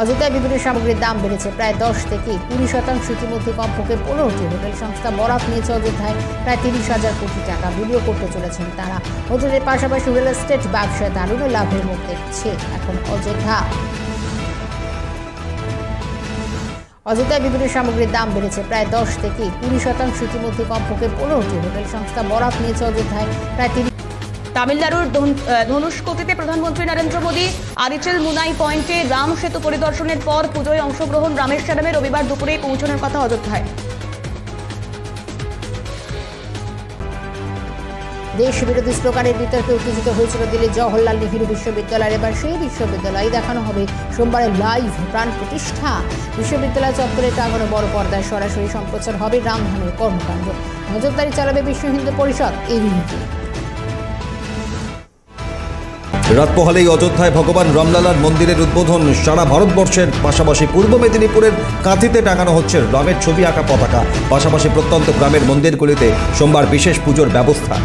অযোধ্যায় বিভিন্ন সামগ্রীর দাম বেড়েছে প্রায় 10 থেকে 20%। ইতিমধ্যে কমপক্ষে 15টি হোটেল সংস্থা বরাত নিয়েছে অযোধ্যায় প্রায় 30,000 কোটি টাকা বিনিয়োগ করতে চলেছেন তারা। হোটেলের পাশাপাশি রিয়েল এস্টেট ব্যবসায় দারুণ লাভের মুখ দেখছে এখন অযোধ্যা। অযোধ্যায় বিভিন্ন সামগ্রীর দাম বেড়েছে প্রায় 10 থেকে 20%। ইতিমধ্যে কমপক্ষে 15টি হোটেল সংস্থা বরাত নিয়েছে অযোধ্যায় প্রায় 30। তামিলনাড়ুর ধনুষ্কোটিতে প্রধানমন্ত্রী নরেন্দ্র মোদী আরিচেল মুনাই পয়েন্টে রাম সেতু পরিদর্শনের পর পুজোয় অংশগ্রহণ রামেশ্বরমে রবিবার দুপুরে পৌঁছানোর কথা অযোধ্যায়। দেশ বিরোধী স্লোগানের বিতর্কে উত্তেজিত হয়েছিল দিল্লির জওহরলাল নেহেরু বিশ্ববিদ্যালয়ের। এবার সেই বিশ্ববিদ্যালয় দেখানো হবে সোমবারের লাইভ প্রাণ প্রতিষ্ঠা। বিশ্ববিদ্যালয় চত্বরে টাঙানো বড় পর্দায় সরাসরি সম্প্রচার হবে রামধামের কর্মকাণ্ড। নজরদারি চালাবে বিশ্ব হিন্দু পরিষদ এবিভিপি। রাত পোহালেই অযোধ্যায় ভগবান রামলালার মন্দিরের উদ্বোধন। সারা ভারতবর্ষের পাশাপাশি পূর্ব মেদিনীপুরের কাঁথিতে টাঙানো হচ্ছে রামের ছবি আঁকা পতাকা। পাশাপাশি প্রত্যন্ত গ্রামের মন্দিরগুলিতে সোমবার বিশেষ পুজোর ব্যবস্থা।